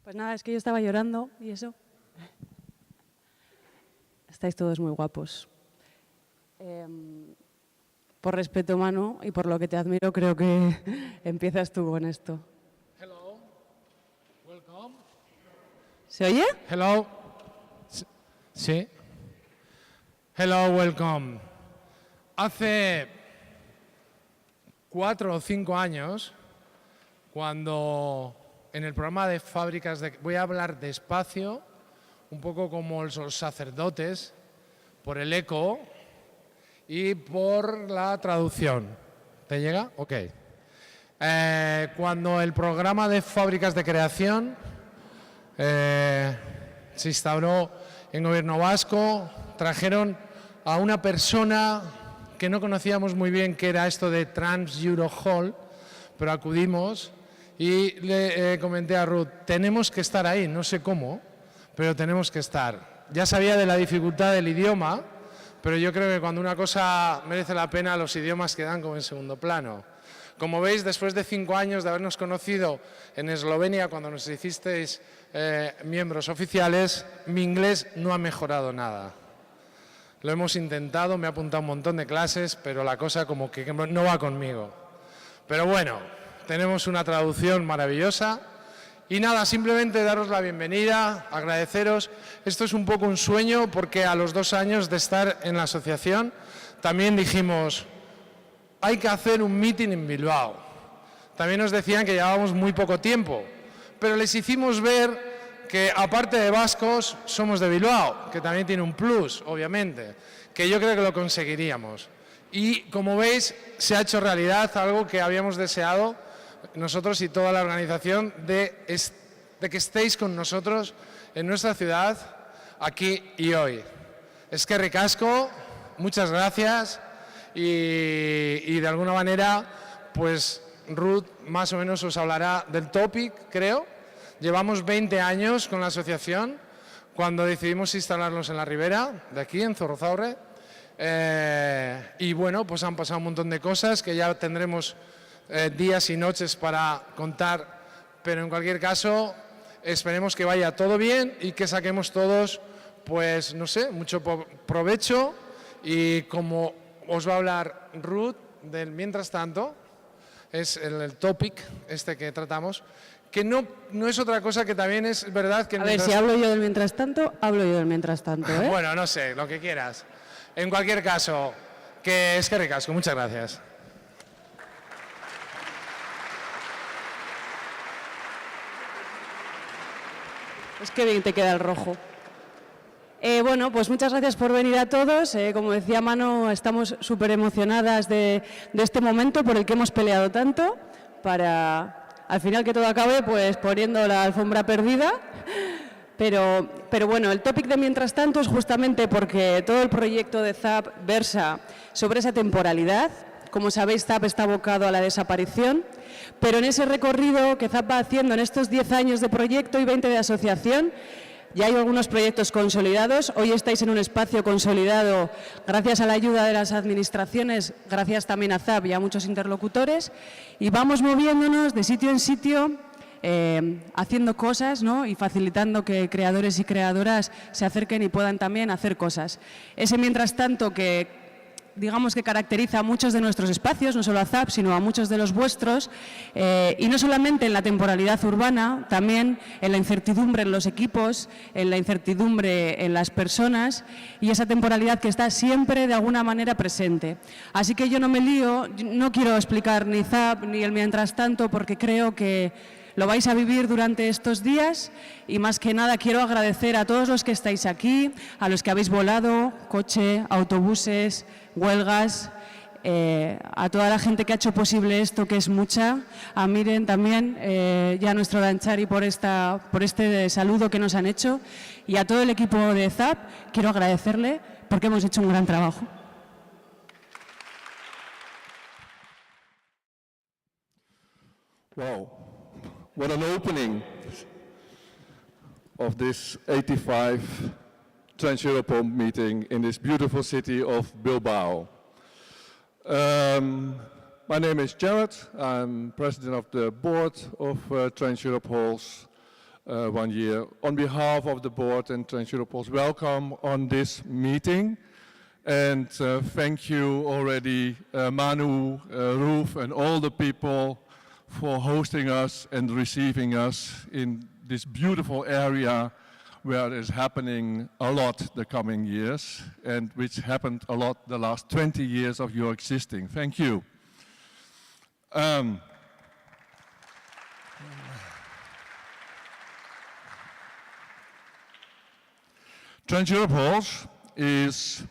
Pues nada, es que yo estaba llorando y eso. Estáis todos muy guapos. Por respeto, Manu, y por lo que te admiro, creo que empiezas tú con esto. Hello, welcome. ¿Se oye? Hello. Sí. Hello, welcome. Hace 4 o 5 años, cuando en el programa de fábricas de... Voy a hablar despacio, un poco como los sacerdotes, por el eco y por la traducción. ¿Te llega? Ok. Cuando el programa de fábricas de creación se instauró en Gobierno Vasco, trajeron a una persona que no conocíamos muy bien qué era esto de Trans Euro Hall, pero acudimos y le comenté a Ruth, tenemos que estar ahí, no sé cómo, pero tenemos que estar. Ya sabía de la dificultad del idioma, pero yo creo que cuando una cosa merece la pena, los idiomas quedan como en segundo plano. Como veis, después de 5 años de habernos conocido en Eslovenia, cuando nos hicisteis miembros oficiales, mi inglés no ha mejorado nada. Lo hemos intentado, me he apuntado un montón de clases, pero la cosa como que no va conmigo. Pero bueno, tenemos una traducción maravillosa. Y nada, simplemente daros la bienvenida, agradeceros. Esto es un poco un sueño porque a los 2 años de estar en la asociación también dijimos, hay que hacer un meeting en Bilbao. También nos decían que llevábamos muy poco tiempo, pero les hicimos ver que aparte de vascos somos de Bilbao, que también tiene un plus, obviamente, que yo creo que lo conseguiríamos. Y como veis, se ha hecho realidad algo que habíamos deseado nosotros y toda la organización de que estéis con nosotros en nuestra ciudad, aquí y hoy. Es que ricasco, muchas gracias y de alguna manera, pues Ruth más o menos os hablará del topic, creo. Llevamos 20 años con la asociación, cuando decidimos instalarnos en la ribera, de aquí, en Zorrozaurre. Y bueno, pues han pasado un montón de cosas que ya tendremos días y noches para contar, pero en cualquier caso esperemos que vaya todo bien y que saquemos todos, pues no sé, mucho provecho. Y como os va a hablar Ruth del mientras tanto, es el topic este que tratamos, que no es otra cosa que también es verdad que... A ver, si hablo yo del mientras tanto, hablo yo del mientras tanto, ¿eh? Bueno, no sé, lo que quieras. En cualquier caso, que es que ricasco, muchas gracias. Es que bien te queda el rojo. Bueno, pues muchas gracias por venir a todos. Como decía Manu, estamos súper emocionadas de este momento por el que hemos peleado tanto para, al final que todo acabe, pues poniendo la alfombra perdida. Pero bueno, el tópic de mientras tanto es justamente porque todo el proyecto de ZAWP versa sobre esa temporalidad. Como sabéis, ZAWP está abocado a la desaparición, pero en ese recorrido que ZAWP va haciendo en estos 10 años de proyecto y 20 de asociación, ya hay algunos proyectos consolidados. Hoy estáis en un espacio consolidado gracias a la ayuda de las administraciones, gracias también a ZAWP y a muchos interlocutores, y vamos moviéndonos de sitio en sitio, haciendo cosas, ¿no? Y facilitando que creadores y creadoras se acerquen y puedan también hacer cosas. Ese mientras tanto que digamos que caracteriza a muchos de nuestros espacios, no solo a ZAWP, sino a muchos de los vuestros, y no solamente en la temporalidad urbana, también en la incertidumbre en los equipos, en la incertidumbre en las personas y esa temporalidad que está siempre de alguna manera presente. Así que yo no me lío, no quiero explicar ni ZAWP ni el mientras tanto porque creo que lo vais a vivir durante estos días y más que nada quiero agradecer a todos los que estáis aquí, a los que habéis volado, coche, autobuses, huelgas, a toda la gente que ha hecho posible esto, que es mucha, a Miren también y a nuestro Danchari por este saludo que nos han hecho y a todo el equipo de ZAWP quiero agradecerle porque hemos hecho un gran trabajo. Wow. What an opening of this 85 Trans-Europol meeting in this beautiful city of Bilbao. My name is Gerard. I'm president of the board of Trans-Europol's 1 year. On behalf of the board and Trans-Europols, welcome on this meeting. And thank you already, Manu, Ruth, and all the people for hosting us and receiving us in this beautiful area where it is happening a lot the coming years and which happened a lot the last 20 years of your existing. Thank you. Trans-Europols is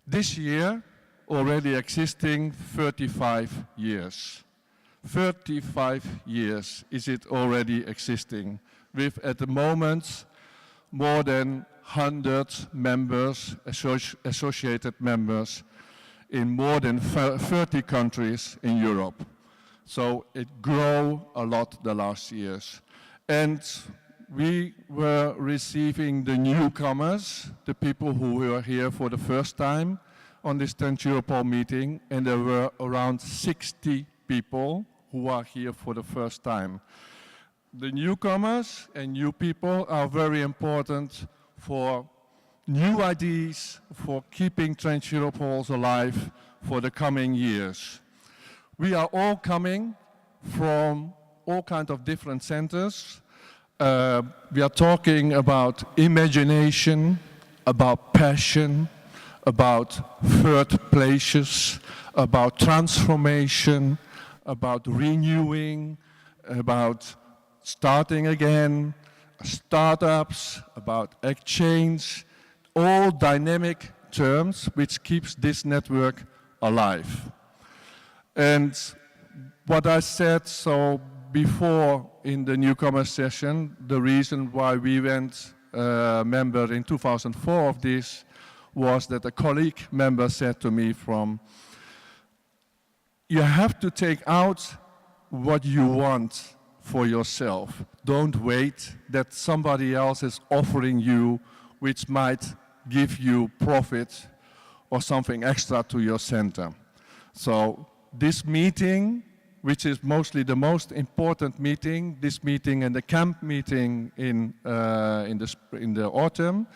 this year already existing 35 years. 35 years is it already existing, with at the moment more than 100 members, associated members in more than 30 countries in Europe. So it grew a lot the last years. And we were receiving the newcomers, the people who were here for the first time on this Trans-Europol meeting, and there were around 60 people who are here for the first time. The newcomers and new people are very important for new ideas, for keeping Trans-Europols alive for the coming years. We are all coming from all kinds of different centers. We are talking about imagination, about passion, about third places, about transformation, about renewing, about starting again, startups, about exchange, all dynamic terms which keeps this network alive. And what I said so before in the newcomer session, the reason why we went member in 2004 of this was that a colleague member said to me you have to take out what you want for yourself. Don't wait that somebody else is offering you which might give you profit or something extra to your center. So this meeting, which is mostly the most important meeting, this meeting and the camp meeting in the autumn,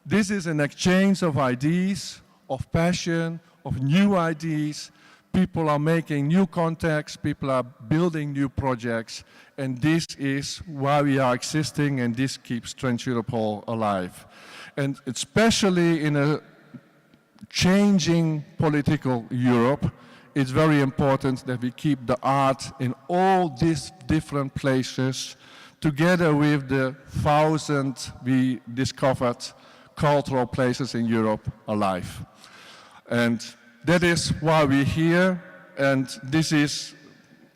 this is an exchange of ideas, of passion, of new ideas. People are making new contacts, people are building new projects, and this is why we are existing, and this keeps Trans-Europol alive. And especially in a changing political Europe, it's very important that we keep the art in all these different places, together with the 1,000 we discovered cultural places in Europe alive. And that is why we're here, and this is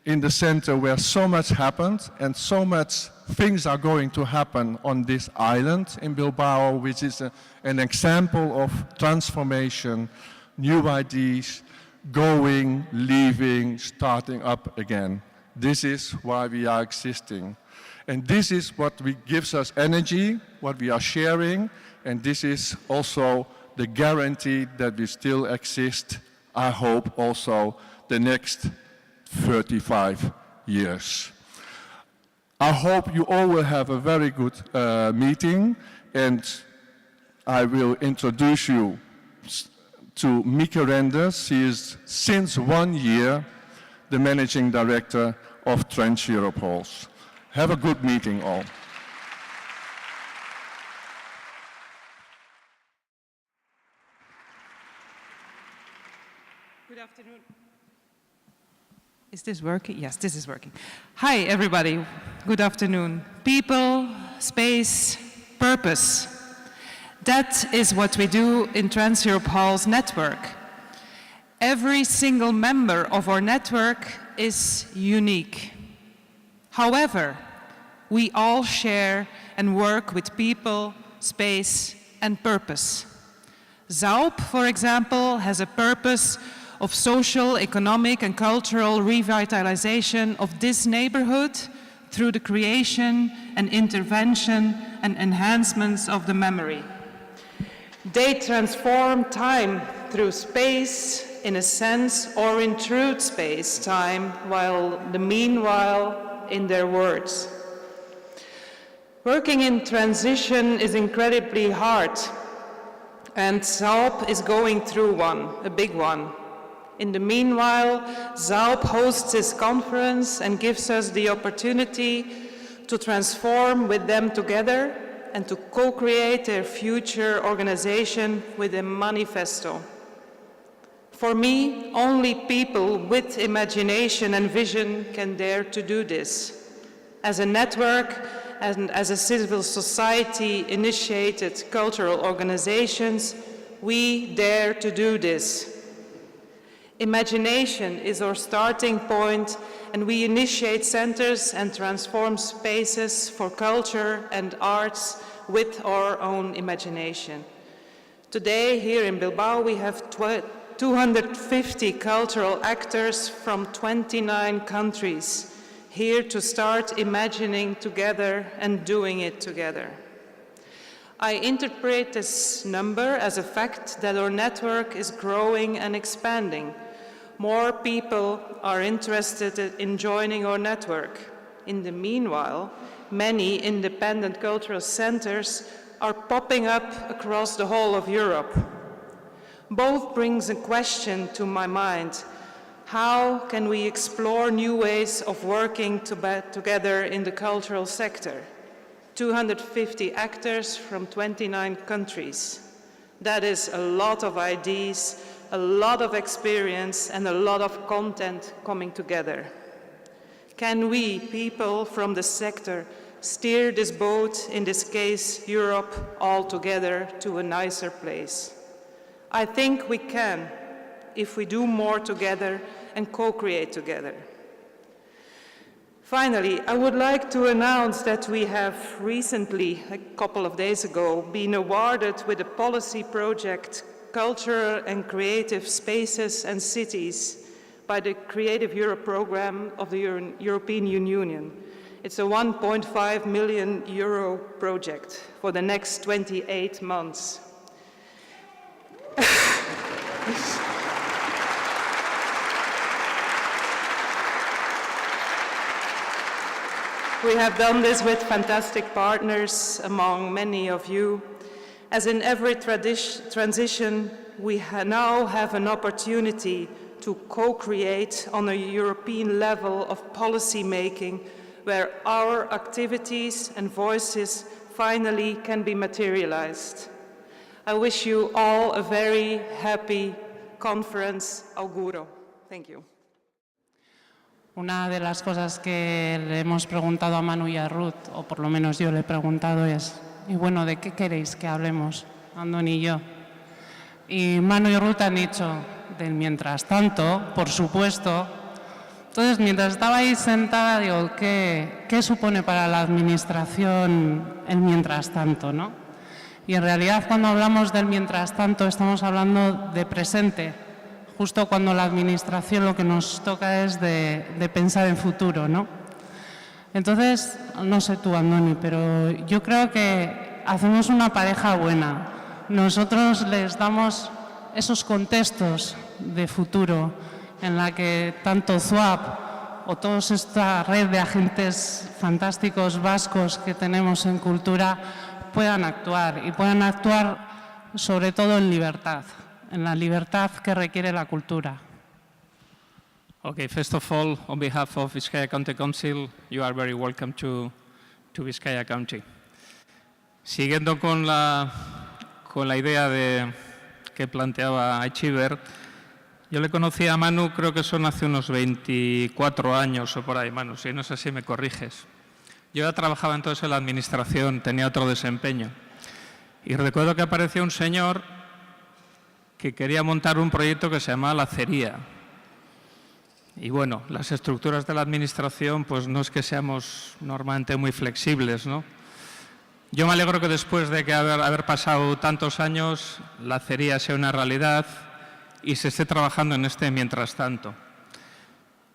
in the center where so much happened and so much things are going to happen on this island in Bilbao, which is an example of transformation, new ideas, going, leaving, starting up again. This is why we are existing. And this is what gives us energy, what we are sharing, and this is also the guarantee that we still exist, I hope, also the next 35 years. I hope you all will have a very good meeting, and I will introduce you to Mieke Renders. She is since 1 year the Managing Director of Trans-Europols. Have a good meeting all. Good afternoon. Is this working? Yes, this is working. Hi, everybody. Good afternoon. People, space, purpose. That is what we do in Trans-Europol's network. Every single member of our network is unique. However, we all share and work with people, space, and purpose. ZAWP, for example, has a purpose of social, economic, and cultural revitalization of this neighborhood through the creation and intervention and enhancements of the memory. They transform time through space, in a sense, or intrude space-time, while the meanwhile in their words. Working in transition is incredibly hard, and ZAWP is going through one, a big one. In the meanwhile, ZAWP hosts this conference and gives us the opportunity to transform with them together and to co-create their future organization with a manifesto. For me, only people with imagination and vision can dare to do this. As a network and as a civil society-initiated cultural organizations, we dare to do this. Imagination is our starting point, and we initiate centers and transform spaces for culture and arts with our own imagination. Today, here in Bilbao, we have 250 cultural actors from 29 countries here to start imagining together and doing it together. I interpret this number as a fact that our network is growing and expanding. More people are interested in joining our network. In the meanwhile, many independent cultural centers are popping up across the whole of Europe. Both brings a question to my mind. How can we explore new ways of working together in the cultural sector? 250 actors from 29 countries. That is a lot of ideas, a lot of experience, and a lot of content coming together. Can we, people from the sector, steer this boat, in this case Europe, all together to a nicer place? I think we can, if we do more together and co-create together. Finally, I would like to announce that we have recently, a couple of days ago, been awarded with a policy project, Cultural and Creative Spaces and Cities, by the Creative Europe program of the European Union. It's a 1.5 million euro project for the next 28 months. We have done this with fantastic partners, among many of you. As in every transition, we now have an opportunity to co-create on a European level of policy making, where our activities and voices finally can be materialized. I wish you all a very happy conference. Auguro. Thank you. Una de las cosas que le hemos preguntado a Manu y a Ruth, o por lo menos yo le he preguntado, es, y bueno, ¿de qué queréis que hablemos, Andoni y yo? Y Manu y Ruth han dicho, del mientras tanto, por supuesto. Entonces, mientras estaba ahí sentada, digo, ¿qué supone para la administración el mientras tanto, no? Y en realidad, cuando hablamos del mientras tanto, estamos hablando de presente, justo cuando la administración lo que nos toca es de pensar en futuro, ¿no? Entonces, no sé tú, Andoni, pero yo creo que hacemos una pareja buena. Nosotros les damos esos contextos de futuro en la que tanto ZAWP o toda esta red de agentes fantásticos vascos que tenemos en cultura puedan actuar, y puedan actuar sobre todo en libertad, en la libertad que requiere la cultura. Okay, first of all, on behalf of Bizkaia County Council, you are very welcome to Bizkaia County. Siguiendo con la idea que planteaba Aitziber, yo le conocí a Manu, creo que son hace unos 24 años o por ahí, Manu, si no es así me corriges. Yo ya trabajaba entonces en la administración, tenía otro desempeño. Y recuerdo que apareció un señor que quería montar un proyecto que se llamaba la Haceria. Y bueno, las estructuras de la administración pues no es que seamos normalmente muy flexibles, ¿no? Yo me alegro que después de que haber pasado tantos años, la Haceria sea una realidad y se esté trabajando en este mientras tanto.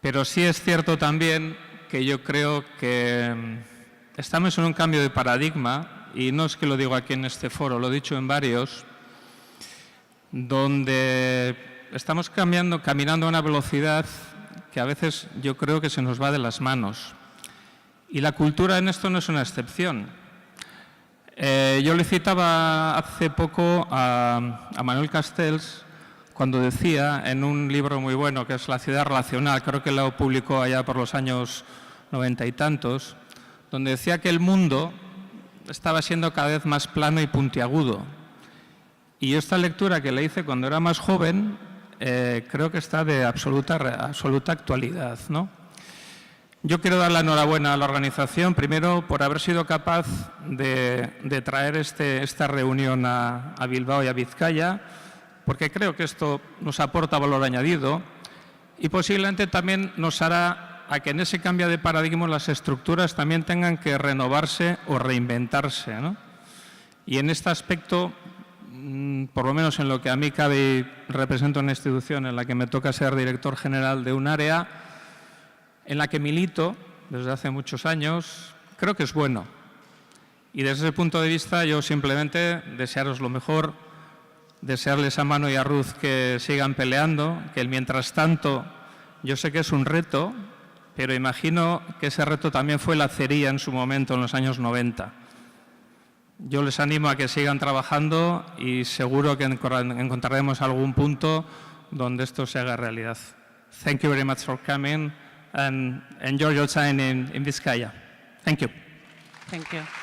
Pero sí es cierto también que yo creo que estamos en un cambio de paradigma, y no es que lo digo aquí en este foro, lo he dicho en varios, donde estamos caminando a una velocidad que a veces yo creo que se nos va de las manos. Y la cultura en esto no es una excepción. Yo le citaba hace poco a Manuel Castells cuando decía en un libro muy bueno que es La ciudad relacional, creo que lo publicó allá por los años 90 y tantos, donde decía que el mundo estaba siendo cada vez más plano y puntiagudo. Y esta lectura que le hice cuando era más joven creo que está de absoluta actualidad, ¿no? Yo quiero dar la enhorabuena a la organización, primero por haber sido capaz de traer esta reunión a Bilbao y a Bizkaia, porque creo que esto nos aporta valor añadido y posiblemente también nos hará a que en ese cambio de paradigma las estructuras también tengan que renovarse o reinventarse, ¿no? Y en este aspecto, por lo menos en lo que a mí cabe, represento una institución en la que me toca ser director general de un área en la que milito desde hace muchos años, creo que es bueno. Y desde ese punto de vista yo simplemente desearos lo mejor, desearles a Manu y a Ruth que sigan peleando, que el mientras tanto yo sé que es un reto, pero imagino que ese reto también fue la Haceria en su momento, en los años 90. Yo les animo a que sigan trabajando y seguro que encontraremos algún punto donde esto se haga realidad. Thank you very much for coming and enjoy your time in Bizkaia. Thank you. Thank you.